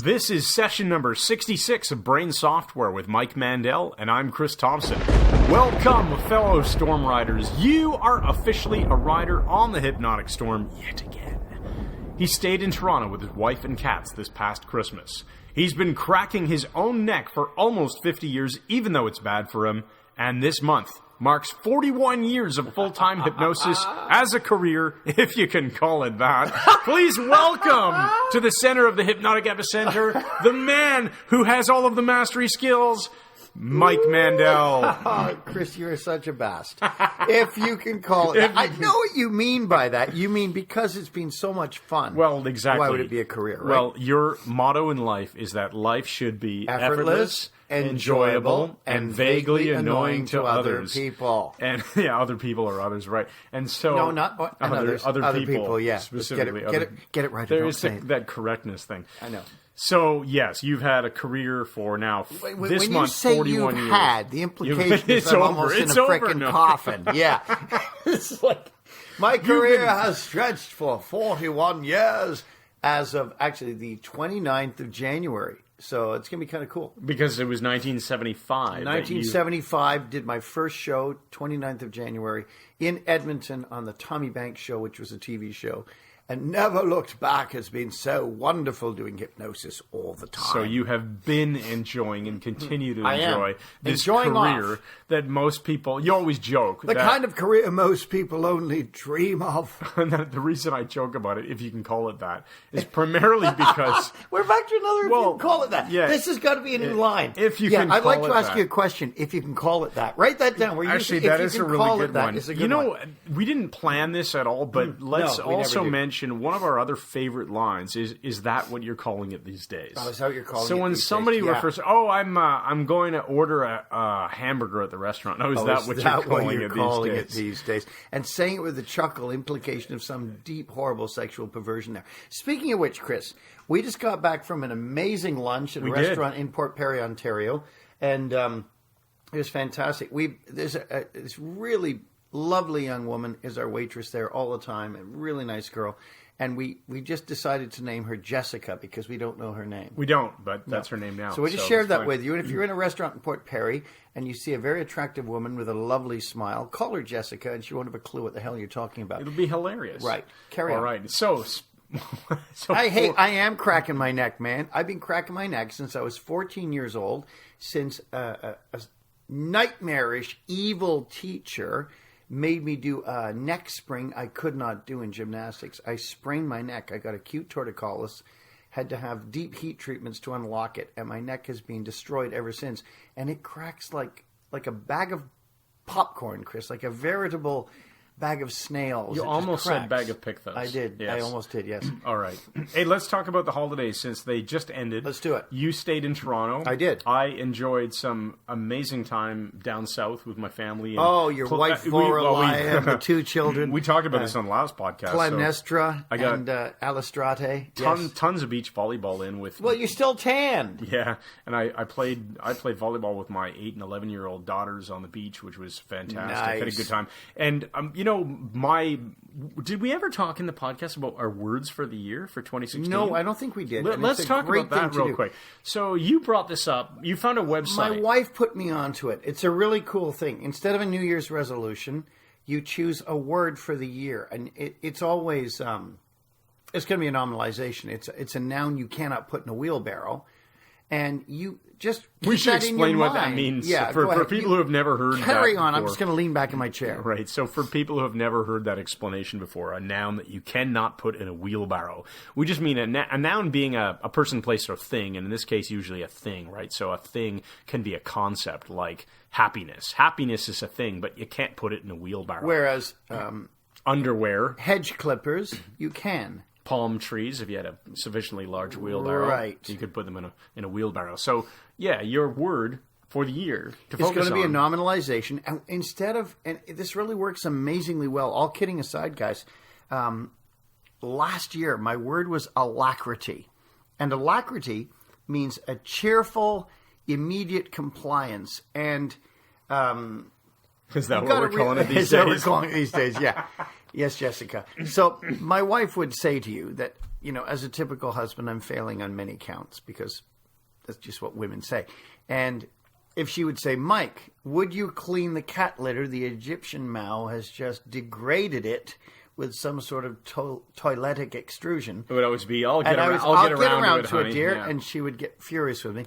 This is session number 66 of Brain Software with Mike Mandel, and I'm Chris Thompson. Welcome, fellow Storm Riders. You are officially a rider on the Hypnotic Storm yet again. He stayed in Toronto with his wife and cats this past Christmas. He's been cracking his own neck for almost 50 years, even though it's bad for him, and this month marks 41 years of full-time hypnosis as a career, if you can call it that. Please welcome to the center of the hypnotic epicenter, the man who has all of the mastery skills, Mike Mandel. Oh, Chris, you're such a bast. If you can call it. I know what you mean by that. You mean because it's been so much fun. Well, exactly. Why would it be a career, right? Well, your motto in life is that life should be effortless, enjoyable, and vaguely annoying to other people. And yeah, other people or others, right? And so no, not others. Other people, yeah. Specifically, get it right. There is that correctness thing. I know. So, yes, you've had a career for now this when month, you say 41 you've years. had, the implication is I'm almost in a freaking coffin. Yeah. It's like, my career has stretched for 41 years as of, actually, the 29th of January. So it's going to be kind of cool. Because it was 1975. 1975, did my first show, 29th of January, in Edmonton on the Tommy Banks Show, which was a TV show. And never looked back. Has been so wonderful doing hypnosis all the time. So you have been enjoying and continue to enjoy this Enjoying career that most people, you always joke. The kind of career most people only dream of. And the reason I joke about it, if you can call it that, is primarily because... We're back to another, if you can call it that. Yeah, this has got to be a new line. If you can I'd call like to ask that. you a question, if you can call it that. Write that down. Actually, that is a really good one. You know, we didn't plan this at all, but let's also mention one of our other favorite lines is that what you're calling it these days? Oh, is that what you're calling it? So when somebody refers, I'm going to order a hamburger at the restaurant. No, is that what you're calling it these days? And saying it with a chuckle, implication of some deep, horrible sexual perversion there. Speaking of which, Chris, we just got back from an amazing lunch at a restaurant in Port Perry, Ontario, and it was fantastic. There's this really lovely young woman is our waitress there all the time, a really nice girl. And we just decided to name her Jessica because we don't know her name. We don't, but that's her name now. So we just shared that with you. And if you're in a restaurant in Port Perry and you see a very attractive woman with a lovely smile, call her Jessica and she won't have a clue what the hell you're talking about. It'll be hilarious. Right. Carry on. All right. So I am cracking my neck, man. I've been cracking my neck since I was 14 years old, since a nightmarish, evil teacher made me do a neck spring I could not do in gymnastics. I sprained my neck. I got acute torticollis, had to have deep heat treatments to unlock it, and my neck has been destroyed ever since. And it cracks like a bag of popcorn, Chris, like a veritable bag of snails. You almost said bag of Picthos. I did. Yes. I almost did, yes. All right. Hey, let's talk about the holidays since they just ended. Let's do it. You stayed in Toronto. I did. I enjoyed some amazing time down south with my family. And your wife, Lorelai, and the two children. We talked about this on the last podcast. Clytemnestra and Alistrate. Tons of beach volleyball in with... Well, you're still tanned. Yeah, and I played volleyball with my 8 and 11-year-old daughters on the beach, which was fantastic. Nice. I had a good time. And, did we ever talk in the podcast about our words for the year for 2016? No, I don't think we did. Let's talk about that real quick. So you brought this up. You found a website. My wife put me onto it. It's a really cool thing. Instead of a New Year's resolution, you choose a word for the year. And it's always, it's going to be a nominalization. It's a noun you cannot put in a wheelbarrow. And you just we should explain what that means for people who have never heard that. Carry on. I'm just going to lean back in my chair. Right. So for people who have never heard that explanation before, a noun that you cannot put in a wheelbarrow, we just mean a noun being a person, place, or thing, and in this case, usually a thing, right? So a thing can be a concept like happiness. Happiness is a thing, but you can't put it in a wheelbarrow. Whereas underwear, hedge clippers, you can. Palm trees, if you had a sufficiently large wheelbarrow, right, you could put them in a wheelbarrow. So, yeah, your word for the year to focus on. It's going to be a nominalization. And instead of, and this really works amazingly well, all kidding aside, guys, last year my word was alacrity. And alacrity means a cheerful, immediate compliance. And is that what we're calling it these days? Is that what we're calling it these days, yeah. Yes, Jessica. So my wife would say to you that as a typical husband, I'm failing on many counts because that's just what women say. And if she would say, Mike, would you clean the cat litter? The Egyptian Mao has just degraded it with some sort of toiletic extrusion. It would always be, I'll get around to it, dear. Yeah. And she would get furious with me.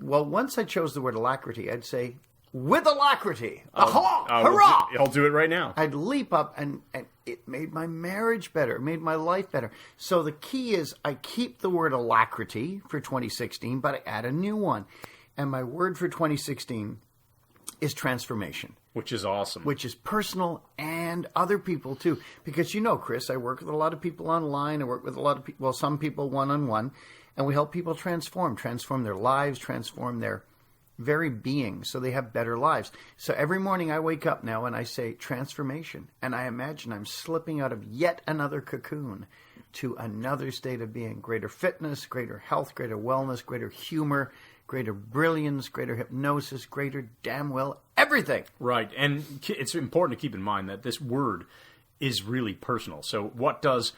Well, once I chose the word alacrity, I'd say, with alacrity, hurrah! I'll do it right now. I'd leap up, and it made my marriage better. It made my life better. So the key is I keep the word alacrity for 2016, but I add a new one. And my word for 2016 is transformation. Which is awesome. Which is personal and other people, too. Because Chris, I work with a lot of people online. I work with a lot of people, well, some people one-on-one. And we help people transform their lives, transform their very being so they have better lives. So every morning I wake up now and I say transformation. And I imagine I'm slipping out of yet another cocoon to another state of being. Greater fitness, greater health, greater wellness, greater humor, greater brilliance, greater hypnosis, greater damn well everything. Right. And it's important to keep in mind that this word is really personal. So what does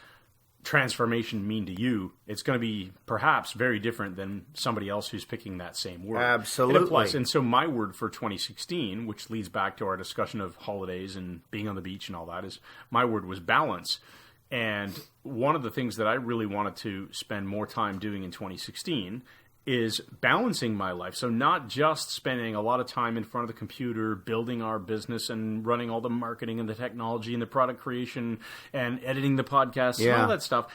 transformation mean to you? It's going to be perhaps very different than somebody else who's picking that same word. Absolutely. It applies. And so my word for 2016, which leads back to our discussion of holidays and being on the beach and all that, is my word was balance. And one of the things that I really wanted to spend more time doing in 2016 is balancing my life. So not just spending a lot of time in front of the computer, building our business and running all the marketing and the technology and the product creation and editing the podcast and all that stuff.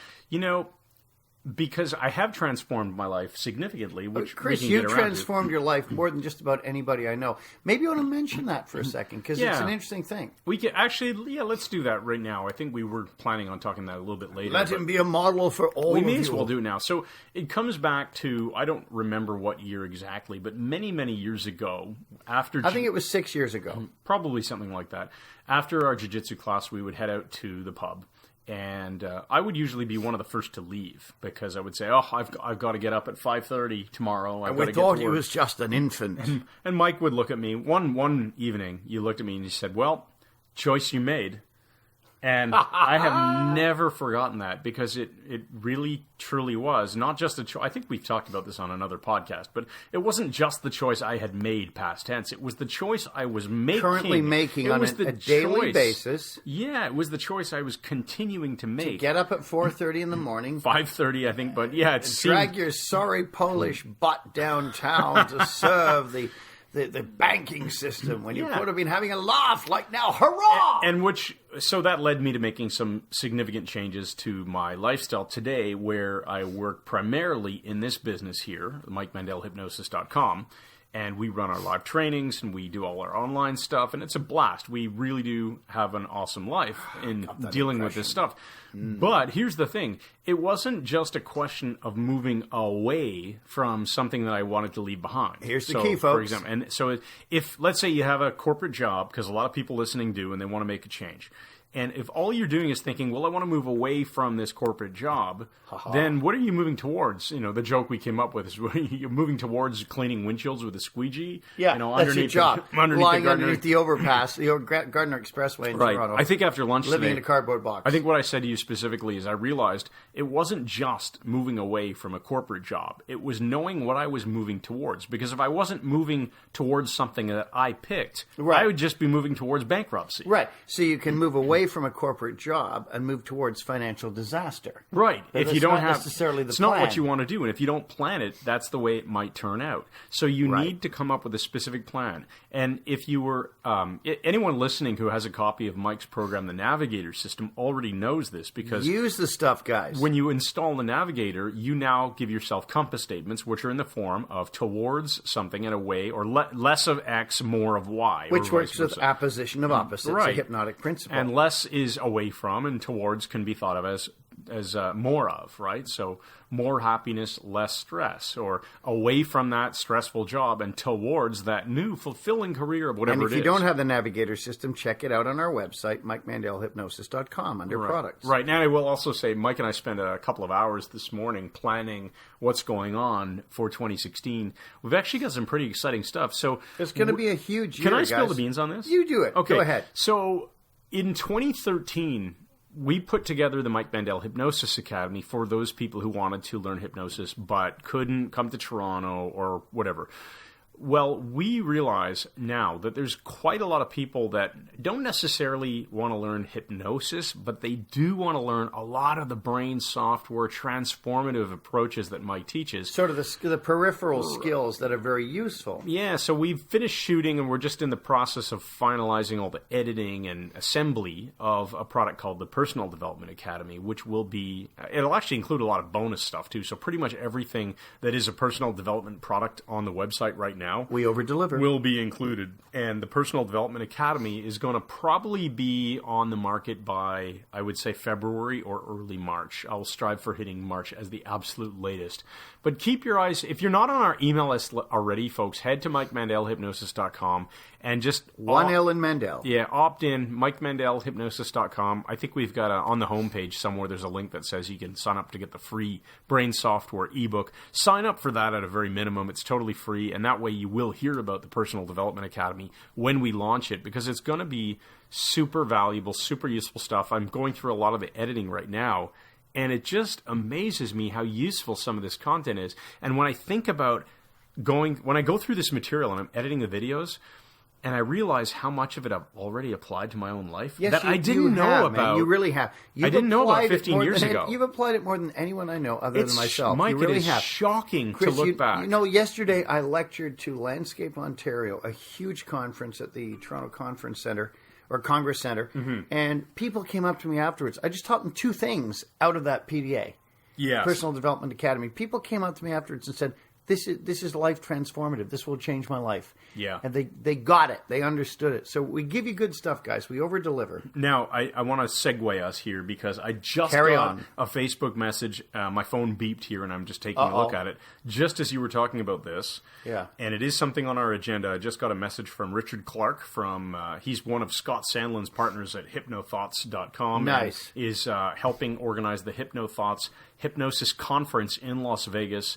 Because I have transformed my life significantly, which Chris, you transformed your life more than just about anybody I know. Maybe you want to mention that for a second, because it's an interesting thing. We can actually, let's do that right now. I think we were planning on talking that a little bit later. Let him be a model for all of you. We may as well do it now. So it comes back to, I don't remember what year exactly, but many, many years ago, I think it was 6 years ago. Probably something like that. After our jiu-jitsu class, we would head out to the pub. And I would usually be one of the first to leave because I would say, I've got to get up at 5:30 tomorrow. And we thought he was just an infant. And Mike would look at me. One evening, you looked at me and you said, well, choice you made. And I have never forgotten that because it really, truly was not just a choice. I think we've talked about this on another podcast, but it wasn't just the choice I had made past tense. It was the choice I was making. Currently making on a daily basis. Yeah, it was the choice I was continuing to make. To get up at 4:30 in the morning. 5:30, I think, but yeah. Drag your sorry Polish butt downtown to serve the banking system when you could have been having a laugh like now, hurrah! So that led me to making some significant changes to my lifestyle today, where I work primarily in this business here, MikeMandelHypnosis.com, and we run our live trainings and we do all our online stuff, and it's a blast. We really do have an awesome life in dealing with this stuff. But here's the thing. It wasn't just a question of moving away from something that I wanted to leave behind. Here's the key, folks. For example, and so if, let's say you have a corporate job, because a lot of people listening do, and they want to make a change. And if all you're doing is thinking, well, I want to move away from this corporate job, then what are you moving towards? The joke we came up with is you're moving towards cleaning windshields with a squeegee. Yeah, that's your job. Lying underneath the overpass, the Gardner Expressway in Toronto. I think after lunch living today, in a cardboard box. I think what I said to you specifically is I realized it wasn't just moving away from a corporate job. It was knowing what I was moving towards. Because if I wasn't moving towards something that I picked, I would just be moving towards bankruptcy. Right. So you can move away from a corporate job and move towards financial disaster. Right. But if you don't have necessarily the it's plan. Not what you want to do, and if you don't plan it, that's the way it might turn out. So you need to come up with a specific plan. And if you were anyone listening who has a copy of Mike's program, the Navigator System, already knows this because use the stuff, guys. When you install the Navigator, you now give yourself compass statements, which are in the form of towards something and away, or less of X, more of Y, which works with apposition of opposites, a hypnotic principle. And less is away from, and towards can be thought of as more of, right? So more happiness, less stress, or away from that stressful job and towards that new fulfilling career of whatever it is. And if you don't have the Navigator System, check it out on our website, MikeMandelHypnosis.com, under products. Right. Now, I will also say, Mike and I spent a couple of hours this morning planning what's going on for 2016. We've actually got some pretty exciting stuff. So it's going to be a huge year, Can I spill guys. the beans on this? You do it. Okay. Go ahead. So in 2013... we put together the Mike Mandel Hypnosis Academy for those people who wanted to learn hypnosis but couldn't come to Toronto or whatever. Well, we realize now that there's quite a lot of people that don't necessarily want to learn hypnosis, but they do want to learn a lot of the brain software, transformative approaches that Mike teaches. Sort of the peripheral skills that are very useful. Yeah, so we've finished shooting and we're just in the process of finalizing all the editing and assembly of a product called the Personal Development Academy, which it'll actually include a lot of bonus stuff too. So pretty much everything that is a personal development product on the website right now, we over-deliver, will be included. And the Personal Development Academy is going to probably be on the market by, I would say, February or early March. I'll strive for hitting March as the absolute latest. But keep your eyes, if you're not on our email list already, folks, head to MikeMandelHypnosis.com and just... One L in Mandel. Yeah, opt in, MikeMandelHypnosis.com. I think we've got on the homepage somewhere, there's a link that says you can sign up to get the free brain software ebook. Sign up for that at a very minimum. It's totally free, and that way you will hear about the Personal Development Academy when we launch it, because it's going to be super valuable, super useful stuff. I'm going through a lot of the editing right now, and it just amazes me how useful some of this content is. And when I think about when I go through this material and I'm editing the videos, and I realize how much of it I've already applied to my own life that I didn't know about. Man. You really have. I didn't know about 15 years ago. You've applied it more than anyone I know other than myself. Mike, you really it is have. Shocking Chris, to look back. You know, yesterday I lectured to Landscape Ontario, a huge conference at the Toronto Conference Centre, or Congress Centre, and people came up to me afterwards. I just taught them two things out of that PDA, Personal Development Academy. People came up to me afterwards and said, This is life transformative. This will change my life. Yeah. And they got it. They understood it. So we give you good stuff, guys. We over-deliver. Now, I want to segue us here because I just got a Facebook message. My phone beeped here, and I'm just taking a look at it. Just as you were talking about this. Yeah. And it is something on our agenda. I just got a message from Richard Clark from, he's one of Scott Sandlin's partners at hypnothoughts.com. Nice. And is helping organize the Hypnothoughts Hypnosis Conference in Las Vegas,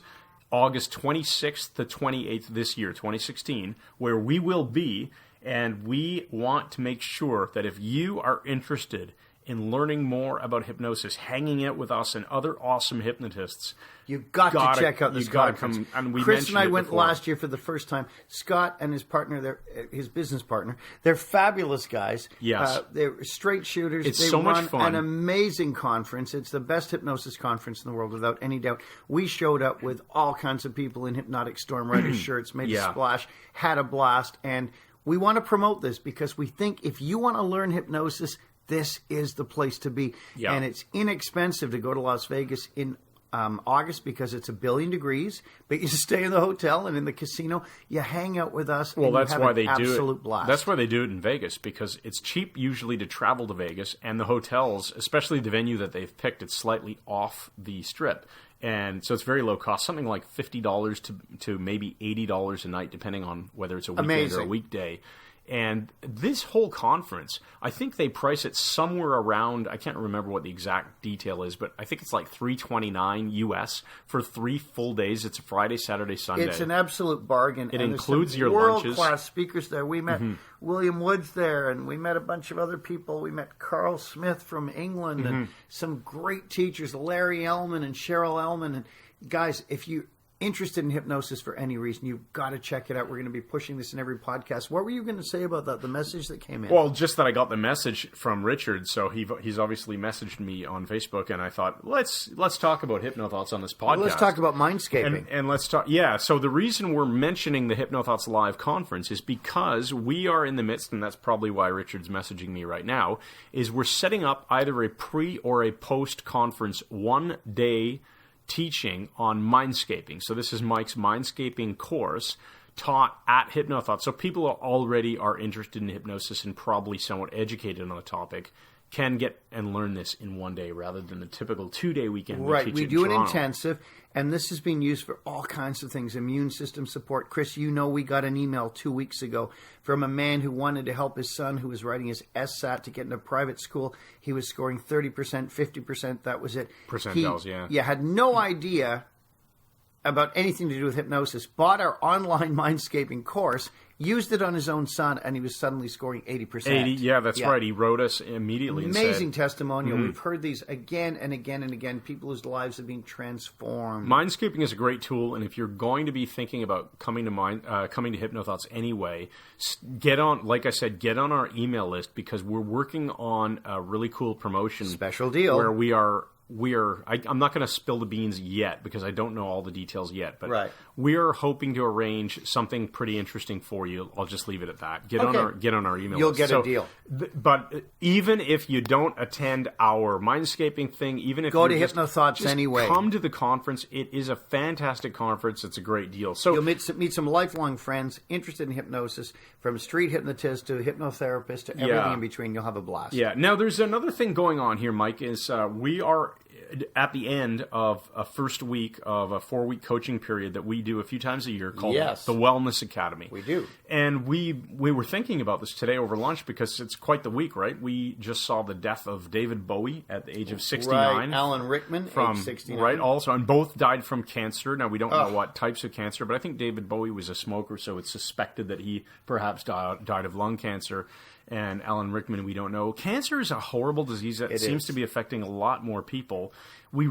August 26th to 28th this year, 2016, where we will be, and we want to make sure that if you are interested in learning more about hypnosis, hanging out with us and other awesome hypnotists, you've got to check out this conference. Chris and I went last year for the first time. Scott and his partner, his business partner, they're fabulous guys. Yes. They're straight shooters. It's so much fun. An amazing conference. It's the best hypnosis conference in the world, without any doubt. We showed up with all kinds of people in Hypnotic Storm Riders shirts, made a splash, had a blast, and we want to promote this because we think if you want to learn hypnosis, this is the place to be. Yeah. And it's inexpensive to go to Las Vegas in August because it's 1 billion degrees, but you stay in the hotel and in the casino, you hang out with us, and that's you have why an they absolute do it. blast. That's why they do it in Vegas, because it's cheap usually to travel to Vegas, and the hotels, especially the venue that they've picked, it's slightly off the strip. And so it's very low cost, something like $50 to maybe $80 a night, depending on whether it's a weekend or a weekday. And this whole conference, I think they price it somewhere around, I can't remember what the exact detail is, but I think it's like $329 US for 3 full days. It's a Friday, Saturday, Sunday. It's an absolute bargain. It and includes your lunches. World-class speakers there. We met William Woods there, and we met a bunch of other people. We met Carl Smith from England, and some great teachers, Larry Ellman and Cheryl Ellman. And guys, if you're interested in hypnosis for any reason, you've got to check it out. We're going to be pushing this in every podcast. What were you going to say about that, the message that came in? Well, just that I got the message from Richard, so he's obviously messaged me on Facebook, and I thought, let's talk about Hypnothoughts on this podcast. Let's talk about mindscaping. And let's talk, so the reason we're mentioning the Hypnothoughts Live conference is because we are in the midst, and that's probably why Richard's messaging me right now, is we're setting up either a pre or a post-conference 1-day teaching on mindscaping. So this is Mike's mindscaping course taught at Hypnothoughts. So people who already are interested in hypnosis and probably somewhat educated on the topic can get and learn this in 1 day rather than the typical 2-day weekend. Right. We do an intensive, and this is being used for all kinds of things. Immune system support. Chris, you know we got an email 2 weeks ago from a man who wanted to help his son who was writing his SSAT to get into private school. He was scoring 30%, 50%. That was it. Percentiles, Yeah, had no idea about anything to do with hypnosis. Bought our online mindscaping course. used it on his own son, and he was suddenly scoring 80%. 80, yeah, that's right. He wrote us immediately and amazing said, testimonial. We've heard these again and again and again. People whose lives have been transformed. Mindscaping is a great tool, and if you're going to be thinking about coming to HypnoThoughts anyway, get on, like I said, get on our email list, because we're working on a really cool promotion. Special deal. Where I'm not going to spill the beans yet because I don't know all the details yet, but we are hoping to arrange something pretty interesting for you. I'll just leave it at that. Get on our email You'll list. Get a deal. But even if you don't attend our Mindscaping thing, even if go to HypnoThoughts anyway, come to the conference. It is a fantastic conference. It's a great deal. So you'll meet some lifelong friends interested in hypnosis, from street hypnotist to hypnotherapist to everything in between. You'll have a blast. Yeah. Now, there's another thing going on here, Mike, is we are at the end of a first week of a 4-week coaching period that we do a few times a year called the Wellness Academy. We do. And we were thinking about this today over lunch because it's quite the week, right? We just saw the death of David Bowie at the age of 69. Right. Alan Rickman, age 69. Right, also. And both died from cancer. Now, we don't know what types of cancer, but I think David Bowie was a smoker, so it's suspected that he perhaps died of lung cancer. And Alan Rickman, we don't know. Cancer is a horrible disease that seems to be affecting a lot more people. We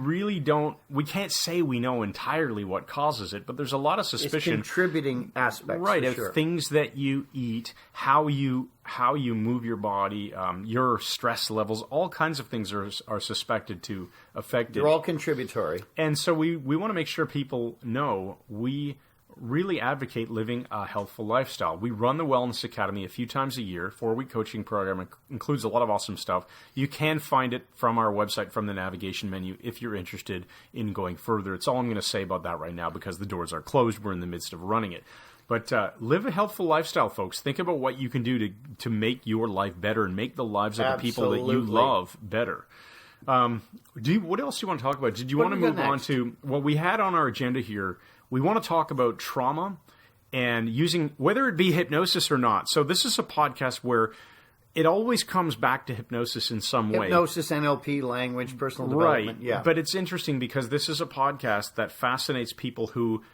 can't say we know entirely what causes it, but there's a lot of suspicion. It's contributing aspects, right, for of sure. Things that you eat, how you move your body, your stress levels, all kinds of things are suspected to affect it. They're all contributory. And so we want to make sure people know we really advocate living a healthful lifestyle. We run the Wellness Academy a few times a year. 4-week coaching program. It includes a lot of awesome stuff. You can find it from our website, from the navigation menu, if you're interested in going further. It's all I'm going to say about that right now because the doors are closed. We're in the midst of running it. But live a healthful lifestyle, folks. Think about what you can do to make your life better and make the lives of the people that you love better. What else do you want to talk about? Did you want to move on to what we had on our agenda here? We want to talk about trauma and using, whether it be hypnosis or not. So this is a podcast where it always comes back to hypnosis in some way. Hypnosis, NLP, language, personal development. Right. Yeah. But it's interesting because this is a podcast that fascinates people who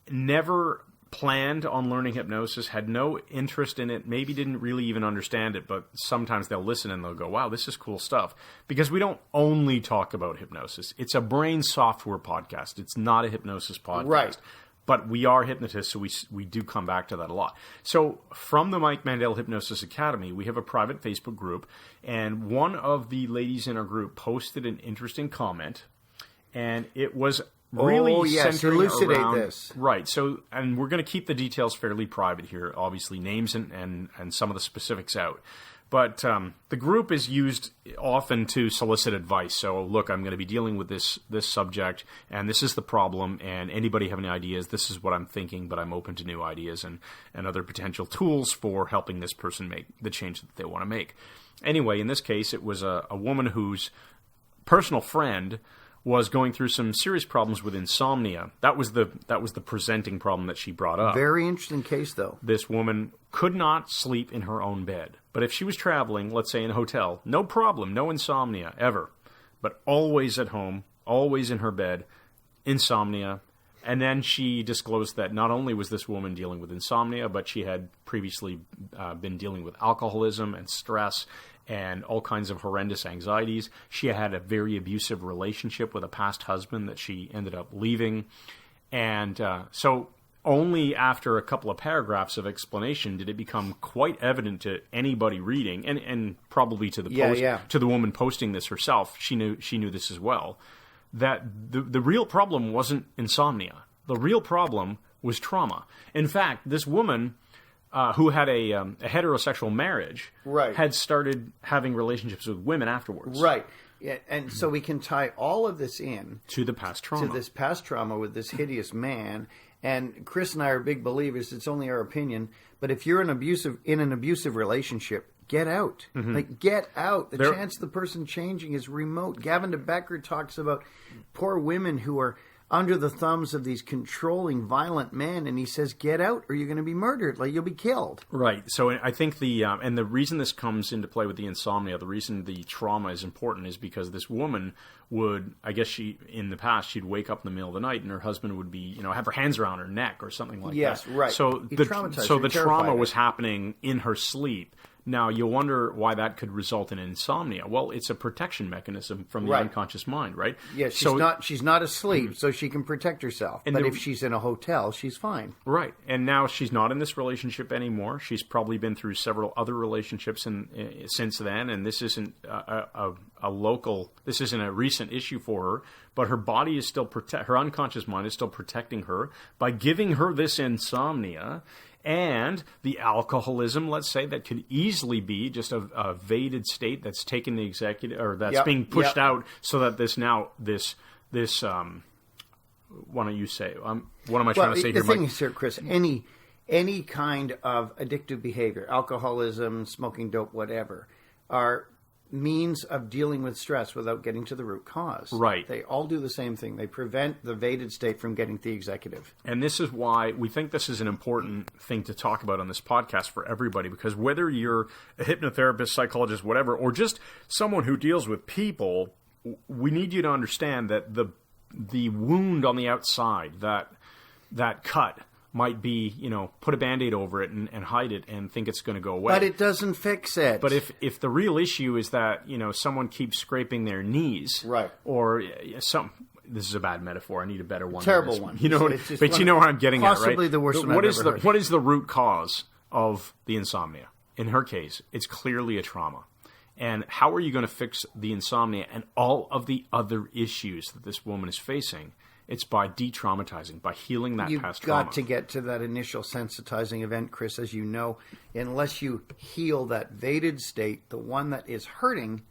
never planned on learning hypnosis, had no interest in it, maybe didn't really even understand it, but sometimes they'll listen and they'll go, wow, this is cool stuff. Because we don't only talk about hypnosis. It's a brain software podcast. It's not a hypnosis podcast. Right. But we are hypnotists, so we do come back to that a lot. So from the Mike Mandel Hypnosis Academy, we have a private Facebook group, and one of the ladies in our group posted an interesting comment, and it was really centering elucidate around this. Right. So, and we're going to keep the details fairly private here, obviously names and some of the specifics out. But the group is used often to solicit advice. So, look, I'm going to be dealing with this subject, and this is the problem, and anybody have any ideas? This is what I'm thinking, but I'm open to new ideas and other potential tools for helping this person make the change that they want to make. Anyway, in this case, it was a woman whose personal friend was going through some serious problems with insomnia. That was the presenting problem that she brought up. Very interesting case, though. This woman could not sleep in her own bed. But if she was traveling, let's say in a hotel, no problem, no insomnia, ever. But always at home, always in her bed, insomnia. And then she disclosed that not only was this woman dealing with insomnia, but she had previously been dealing with alcoholism and stress and all kinds of horrendous anxieties. She had a very abusive relationship with a past husband that she ended up leaving. And so only after a couple of paragraphs of explanation did it become quite evident to anybody reading, and probably to the to the woman posting this herself. She knew this as well, that the real problem wasn't insomnia. The real problem was trauma. In fact, this woman, who had a heterosexual marriage, had started having relationships with women afterwards. Right. Yeah, and so we can tie all of this in to the past trauma. To this past trauma with this hideous man. And Chris and I are big believers. It's only our opinion. But if you're in an abusive relationship, get out. Mm-hmm. Like, get out. The chance of the person changing is remote. Gavin de Becker talks about poor women who are under the thumbs of these controlling, violent men, and he says, get out or you're going to be murdered, like you'll be killed. Right. So I think and the reason this comes into play with the insomnia, the reason the trauma is important is because this woman would, I guess in the past, she'd wake up in the middle of the night and her husband would be, have her hands around her neck or something like that. Yes, right. So the trauma was happening in her sleep. Now, you'll wonder why that could result in insomnia. Well, it's a protection mechanism from the unconscious mind, right? Yeah, she's not asleep, so she can protect herself. But if she's in a hotel, she's fine. Right. And now she's not in this relationship anymore. She's probably been through several other relationships since then, and this isn't this isn't a recent issue for her, but her body is still her unconscious mind is still protecting her by giving her this insomnia. And the alcoholism, let's say, that could easily be just a vaded state that's taken the executive, or that's being pushed out, so that this why don't you say? What am I trying to say here, Mike? The thing is, here, Chris, any kind of addictive behavior, alcoholism, smoking dope, whatever, are means of dealing with stress without getting to the root cause. Right. They all do the same thing. They prevent the vaded state from getting to the executive. And this is why we think this is an important thing to talk about on this podcast for everybody, because whether you're a hypnotherapist, psychologist, whatever, or just someone who deals with people, we need you to understand that the wound on the outside, that cut, might be, put a Band-Aid over it and hide it and think it's going to go away. But it doesn't fix it. But if the real issue is that, someone keeps scraping their knees, right, or this is a bad metaphor. I need a better one. Terrible one. But you know what I'm getting at, right? Possibly the worst one I've ever heard. What is the root cause of the insomnia? In her case, it's clearly a trauma. And how are you going to fix the insomnia and all of the other issues that this woman is facing? It's by de-traumatizing, by healing that past trauma. You've got to get to that initial sensitizing event, Chris, as you know. Unless you heal that vaded state, the one that is hurting,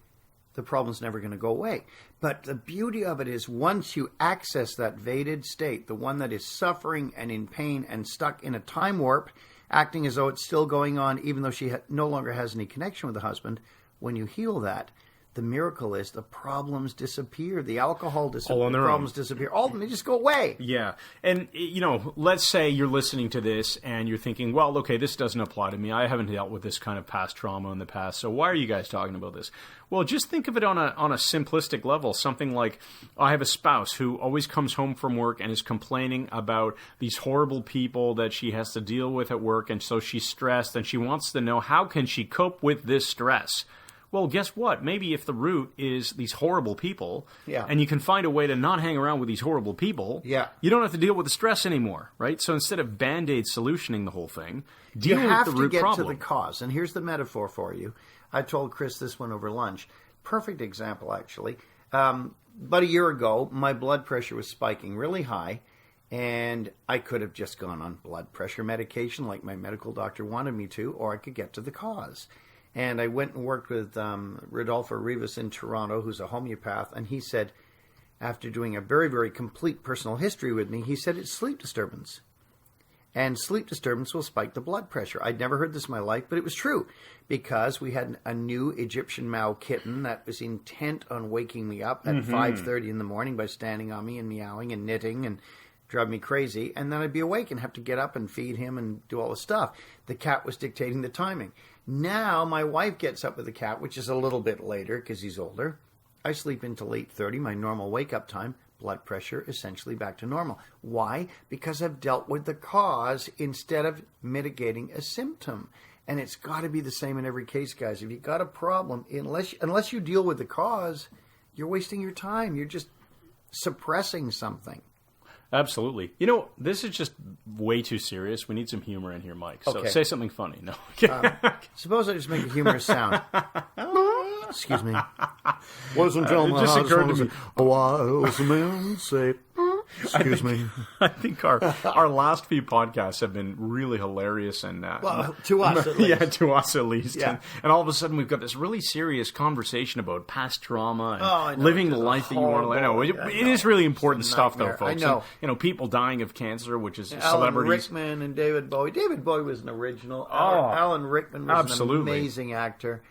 the problem's never going to go away. But the beauty of it is once you access that vaded state, the one that is suffering and in pain and stuck in a time warp, acting as though it's still going on even though she no longer has any connection with the husband, when you heal that, the miracle is the problems disappear. The alcohol disappears. The problems disappear. All of them, they just go away. Yeah. And, let's say you're listening to this and you're thinking, well, okay, this doesn't apply to me. I haven't dealt with this kind of past trauma in the past. So why are you guys talking about this? Well, just think of it on a simplistic level. Something like, I have a spouse who always comes home from work and is complaining about these horrible people that she has to deal with at work. And so she's stressed and she wants to know, how can she cope with this stress? Well, guess what? Maybe if the root is these horrible people, and you can find a way to not hang around with these horrible people, you don't have to deal with the stress anymore, right? So instead of Band-Aid solutioning the whole thing, deal with the root problem. You have to get to the cause. And here's the metaphor for you. I told Chris this one over lunch. Perfect example, actually. About a year ago, my blood pressure was spiking really high, and I could have just gone on blood pressure medication like my medical doctor wanted me to, or I could get to the cause. And I went and worked with Rodolfo Rivas in Toronto, who's a homeopath, and he said, after doing a very, very complete personal history with me, he said it's sleep disturbance. And sleep disturbance will spike the blood pressure. I'd never heard this in my life, but it was true, because we had a new Egyptian Mao kitten that was intent on waking me up at 5:30 in the morning by standing on me and meowing and knitting and drive me crazy, and then I'd be awake and have to get up and feed him and do all the stuff. The cat was dictating the timing. Now my wife gets up with the cat, which is a little bit later because he's older. I sleep until 8:30, my normal wake-up time. Blood pressure essentially back to normal. Why? Because I've dealt with the cause instead of mitigating a symptom. And it's got to be the same in every case, guys. If you've got a problem, unless you deal with the cause, you're wasting your time. You're just suppressing something. Absolutely. This is just way too serious. We need some humor in here, Mike. So say something funny. No. Suppose I just make a humorous sound. Excuse me. Ladies and gentlemen, it just occurred to me. A wise man say... Excuse me. I think our last few podcasts have been really hilarious, and to us at least. Yeah, to us at least. Yeah. And all of a sudden, we've got this really serious conversation about past trauma and living the life that you want to live. No, it is really important stuff, though, folks. I know. And, people dying of cancer, which is Alan celebrities. Rickman and David Bowie. David Bowie was an original. Alan Rickman was an amazing actor.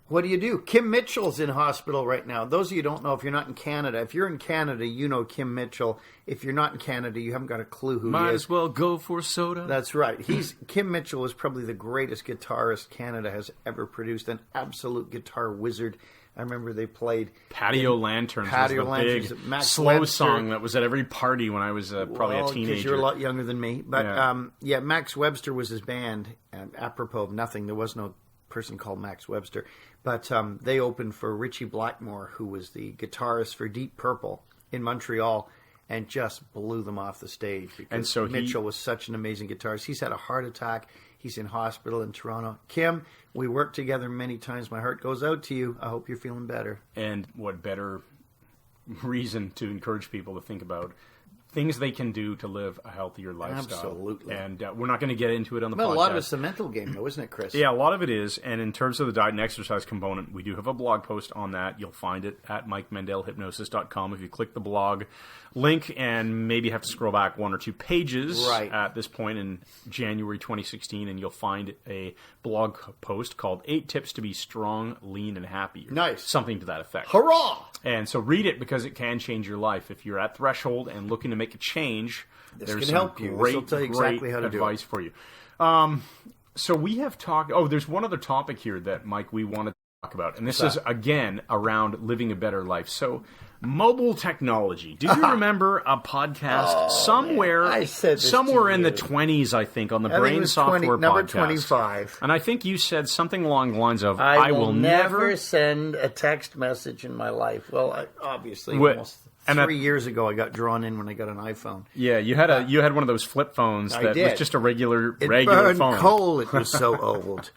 What do you do? Kim Mitchell's in hospital right now. Those of you who don't know, if you're not in Canada, if you're in Canada, you know Kim Mitchell. If you're not in Canada, you haven't got a clue who he is. Might as well go for soda. That's right. Kim Mitchell was probably the greatest guitarist Canada has ever produced, an absolute guitar wizard. I remember they played Patio Lanterns. Patio was the Lanterns. big Max slow Webster. song that was at every party when I was probably a teenager. Because you're a lot younger than me. But Max Webster was his band. Apropos of nothing, there was no person called Max Webster. But they opened for Richie Blackmore, who was the guitarist for Deep Purple in Montreal, and just blew them off the stage. Because Mitchell was such an amazing guitarist. He's had a heart attack. He's in hospital in Toronto. Kim, we worked together many times. My heart goes out to you. I hope you're feeling better. And what better reason to encourage people to think about things they can do to live a healthier lifestyle. Absolutely. And we're not going to get into it on the podcast. A lot of it's a mental game, though, isn't it, Chris? Yeah, a lot of it is. And in terms of the diet and exercise component, we do have a blog post on that. You'll find it at MikeMandelHypnosis.com. If you click the blog link and maybe have to scroll back one or two pages at this point in January 2016, and you'll find a blog post called 8 Tips to Be Strong, Lean, and Happy. Nice. Something to that effect. Hurrah! And so read it because it can change your life. If you're at threshold and looking to make a change, there's can help you. This will tell you exactly how to do it. Advice for you. So we have talked... Oh, there's one other topic here that, Mike, we want to talk about. And this is, again, around living a better life. So mobile technology. Do you remember a podcast somewhere in the 20s, I think, on the Brain Software number podcast? 25. And I think you said something along the lines of, I will never send a text message in my life. Well, obviously, almost 3 years ago, I got drawn in when I got an iPhone. Yeah, you had one of those flip phones that was just a regular it phone. Burned coal. It was so old.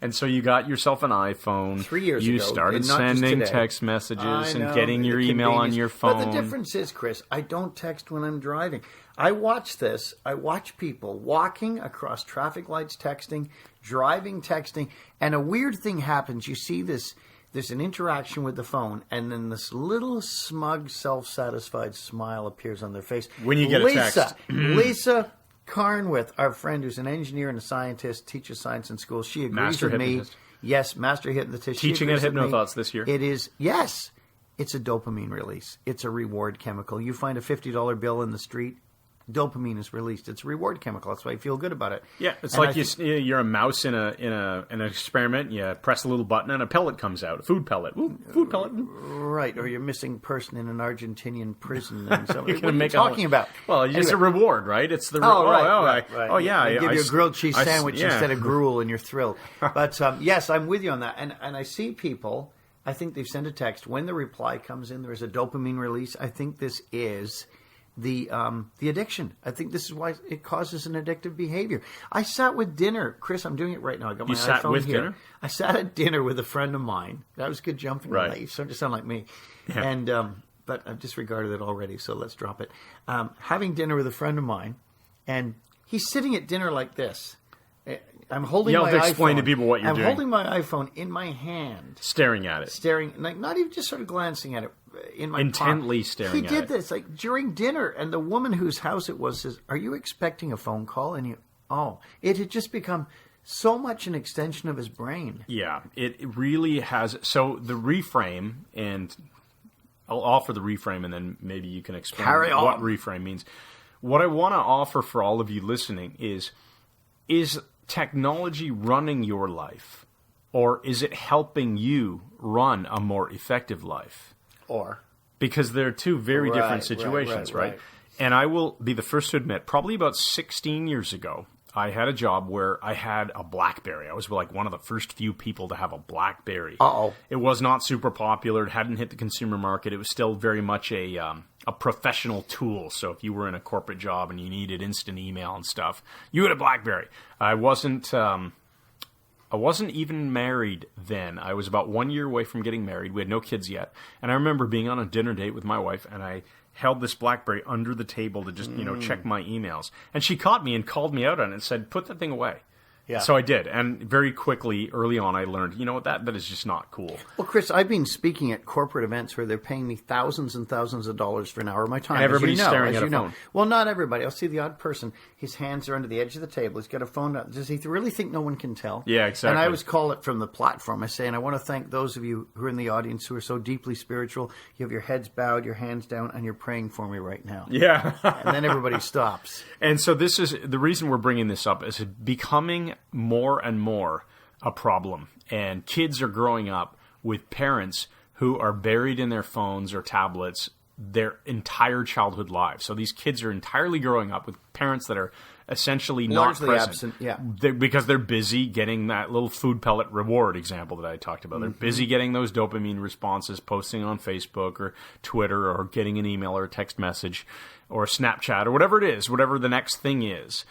And so you got yourself an iPhone. 3 years ago. You started sending text messages and getting your email on your phone. But the difference is, Chris, I don't text when I'm driving. I watch this. I watch people walking across traffic lights texting, driving texting, and a weird thing happens. You see this. There's an interaction with the phone, and then this little smug, self-satisfied smile appears on their face. When you get a text. Lisa Carnwith, our friend who's an engineer and a scientist, teaches science in school. She agrees with me. Yes, master hypnotist. Teaching at HypnoThoughts this year. It is, yes. It's a dopamine release. It's a reward chemical. You find a $50 bill in the street, dopamine is released. It's a reward chemical. That's why you feel good about it. Yeah, it's like you're a mouse in an experiment. You press a little button and a pellet comes out, a food pellet. Ooh, food pellet. Right, or you're a missing person in an Argentinian prison. And what are you talking about? Well, anyway. It's a reward, right? It's the right. I give you a grilled cheese sandwich instead of gruel, and you're thrilled. But yes, I'm with you on that. And I see people. I think they've sent a text when the reply comes in. There is a dopamine release. I think this is the addiction. I think this is why it causes an addictive behavior. I sat with dinner. Chris, I'm doing it right now. I got my iPhone here. Dinner? I sat at dinner with a friend of mine. That was good jumping. Right. You starting to sound like me. Yeah. And but I've disregarded it already, so let's drop it. Having dinner with a friend of mine, and he's sitting at dinner like this. I'm holding my iPhone. You have to explain to people what you're doing. I'm holding my iPhone in my hand. Staring at it. Like not even just sort of glancing at it. In my intently staring at it. He did this like during dinner, and the woman whose house it was says, "Are you expecting a phone call?" And it had just become so much an extension of his brain. Yeah, it really has. So the reframe, and I'll offer the reframe, and then maybe you can explain what reframe means. What I want to offer for all of you listening is technology running your life, or is it helping you run a more effective life? Because they're two very different situations, right? And I will be the first to admit, probably about 16 years ago, I had a job where I had a BlackBerry. I was like one of the first few people to have a BlackBerry. It was not super popular. It hadn't hit the consumer market. It was still very much a professional tool. So if you were in a corporate job and you needed instant email and stuff, you had a BlackBerry. I wasn't even married then. I was about 1 year away from getting married. We had no kids yet. And I remember being on a dinner date with my wife, and I held this BlackBerry under the table to just, check my emails. And she caught me and called me out on it and said, "Put that thing away." Yeah. So I did. And very quickly, early on, I learned, you know what, that is just not cool. Well, Chris, I've been speaking at corporate events where they're paying me thousands and thousands of dollars for an hour of my time. And everybody's staring at a phone. Well, not everybody. I'll see the odd person. His hands are under the edge of the table. He's got a phone out. Does he really think no one can tell? Yeah, exactly. And I always call it from the platform. I say, and I want to thank those of you who are in the audience who are so deeply spiritual. You have your heads bowed, your hands down, and you're praying for me right now. Yeah. And then everybody stops. And so this is the reason we're bringing this up is becoming more and more a problem. And kids are growing up with parents who are buried in their phones or tablets their entire childhood lives. So these kids are entirely growing up with parents that are essentially Largely not present. absent, yeah. Because they're busy getting that little food pellet reward example that I talked about. They're busy getting those dopamine responses, posting on Facebook or Twitter or getting an email or a text message or Snapchat or whatever it is, whatever the next thing is.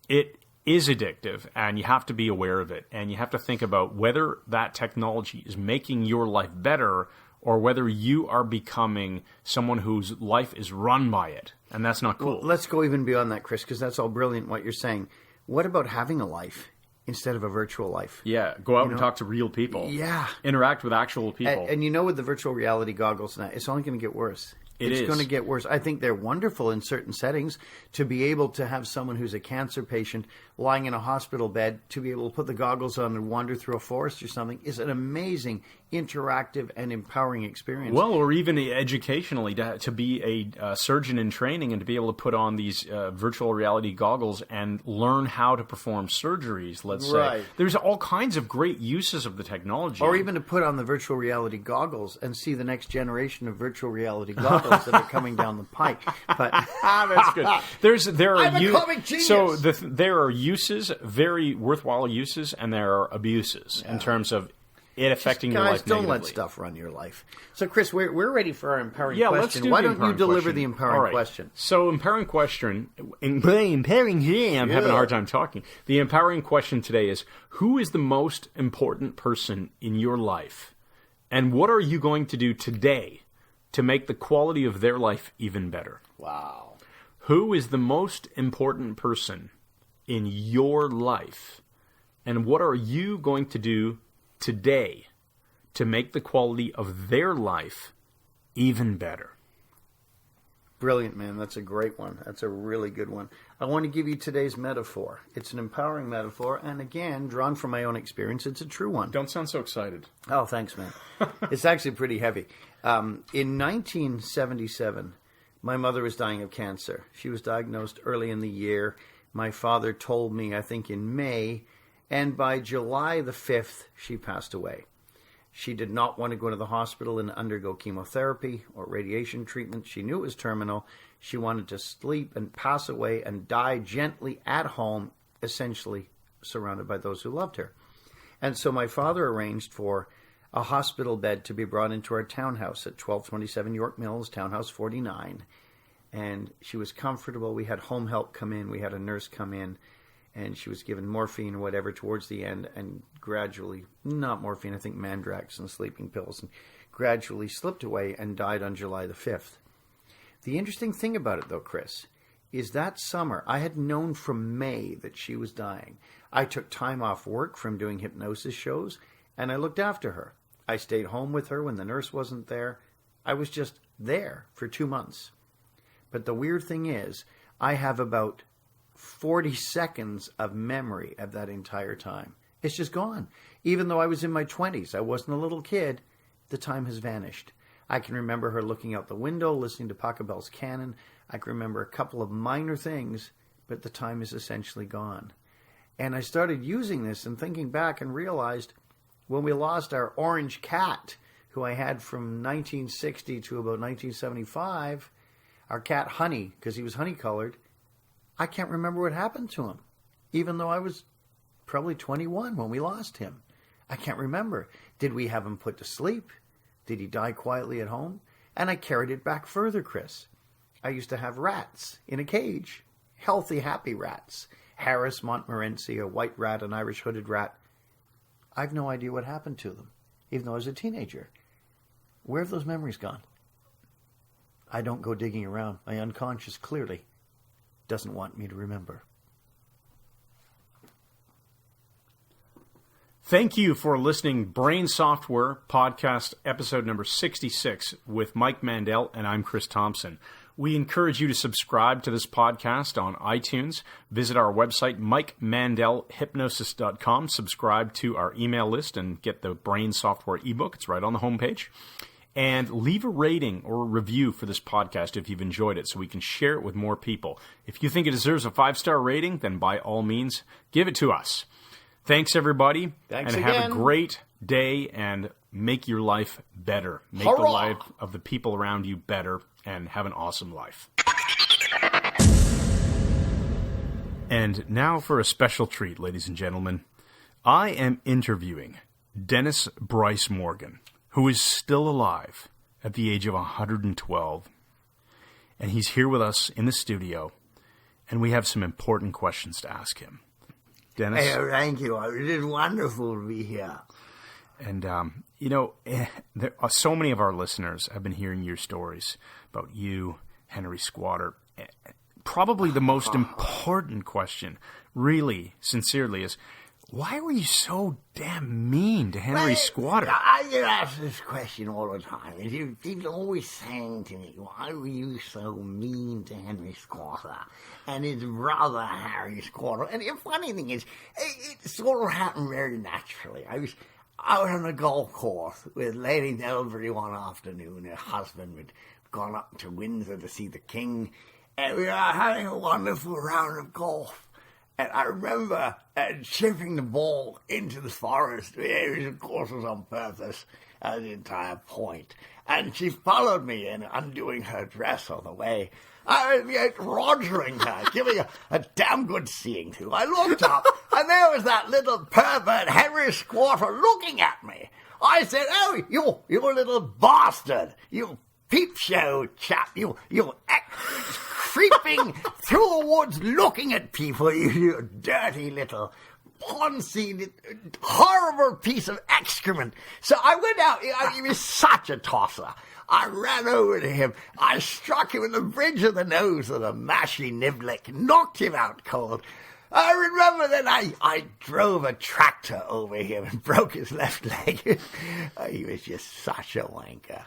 It is addictive, and you have to be aware of it. And you have to think about whether that technology is making your life better or whether you are becoming someone whose life is run by it. And that's not cool. Well, let's go even beyond that, Chris, because that's all brilliant what you're saying. What about having a life instead of a virtual life? Yeah, go out and talk to real people. Yeah. Interact with actual people. And you know, with the virtual reality goggles now, it's only going to get worse. It's going to get worse. I think they're wonderful in certain settings to be able to have someone who's a cancer patient lying in a hospital bed to be able to put the goggles on and wander through a forest or something is an amazing, interactive, and empowering experience. Well, or even educationally, to be a surgeon in training and to be able to put on these virtual reality goggles and learn how to perform surgeries, let's say. There's all kinds of great uses of the technology. Or even to put on the virtual reality goggles and see the next generation of virtual reality goggles that are coming down the pike. But that's good. There are I'm a comic genius. So there are uses, very worthwhile uses, and there are abuses in terms of it affecting your life negatively. Don't let stuff run your life. So, Chris, we're ready for our empowering question. Let's do Why the don't you empowering deliver question. the empowering question? So, empowering question. I'm having a hard time talking. The empowering question today is: who is the most important person in your life, and what are you going to do today to make the quality of their life even better? Wow. Who is the most important person in your life, and what are you going to do today to make the quality of their life even better? Brilliant, man. That's a great one. That's a really good one. I want to give you today's metaphor. It's an empowering metaphor, and again, drawn from my own experience, it's a true one. Don't sound so excited. Oh, thanks, man. It's actually pretty heavy. In 1977, my mother was dying of cancer. She was diagnosed early in the year. My father told me, I think, in May, and by July the 5th, she passed away. She did not want to go to the hospital and undergo chemotherapy or radiation treatment. She knew it was terminal. She wanted to sleep and pass away and die gently at home, essentially surrounded by those who loved her. And so my father arranged for a hospital bed to be brought into our townhouse at 1227 York Mills, Townhouse 49. And she was comfortable. We had home help come in. We had a nurse come in. And she was given morphine or whatever towards the end, and gradually, not morphine, I think Mandrax and sleeping pills, and gradually slipped away and died on July the 5th. The interesting thing about it, though, Chris, is that summer, I had known from May that she was dying. I took time off work from doing hypnosis shows, and I looked after her. I stayed home with her when the nurse wasn't there. I was just there for 2 months. But the weird thing is, I have about 40 seconds of memory of that entire time. It's just gone. Even though I was in my 20s, I wasn't a little kid, the time has vanished. I can remember her looking out the window, listening to Pachelbel's canon. I can remember a couple of minor things, but the time is essentially gone. And I started using this and thinking back and realized when we lost our orange cat, who I had from 1960 to about 1975, our cat Honey, because he was honey-colored, I can't remember what happened to him, even though I was probably 21 when we lost him. I can't remember. Did we have him put to sleep? Did he die quietly at home? And I carried it back further, Chris. I used to have rats in a cage. Healthy, happy rats. Harris, Montmorency, a white rat, an Irish hooded rat. I've no idea what happened to them, even though I was a teenager. Where have those memories gone? I don't go digging around. My unconscious clearly doesn't want me to remember. Thank you for listening. Brain Software Podcast, episode number 66 with Mike Mandel, and I'm Chris Thompson. We encourage you to subscribe to this podcast on iTunes. Visit our website, MikeMandelHypnosis.com. Subscribe to our email list and get the Brain Software ebook. It's right on the homepage. And leave a rating or a review for this podcast if you've enjoyed it so we can share it with more people. If you think it deserves a 5-star rating, then by all means, give it to us. Thanks, everybody. Thanks and again. Have a great day and make your life better. Make Hurrah! the life of the people around you better and have an awesome life. And now for a special treat, ladies and gentlemen. I am interviewing Dennis Bryce-Morgan, who is still alive at the age of 112. And he's here with us in the studio, and we have some important questions to ask him. Dennis? Hey, thank you. It is wonderful to be here. And, so many of our listeners have been hearing your stories about you, Henry Squatter. Probably the most important question, really, sincerely, is why were you so damn mean to Henry Squatter? I get asked this question all the time. People always saying to me, why were you so mean to Henry Squatter and his brother Harry Squatter? And the funny thing is, it sort of happened very naturally. I was out on a golf course with Lady Delbury one afternoon. Her husband had gone up to Windsor to see the King, and we were having a wonderful round of golf. And I remember chipping the ball into the forest, which of course was on purpose, at the entire point. And she followed me in, undoing her dress on the way. I was rogering her, giving her a damn good seeing to. I looked up, and there was that little pervert Henry Squatter looking at me. I said, "Oh, you little bastard, you peep show chap, you creeping through the woods looking at people, you dirty little poncy, horrible piece of excrement." So I went out, he was such a tosser. I ran over to him, I struck him in the bridge of the nose with a mashy niblick, knocked him out cold. I remember then I drove a tractor over him and broke his left leg. He was just such a wanker.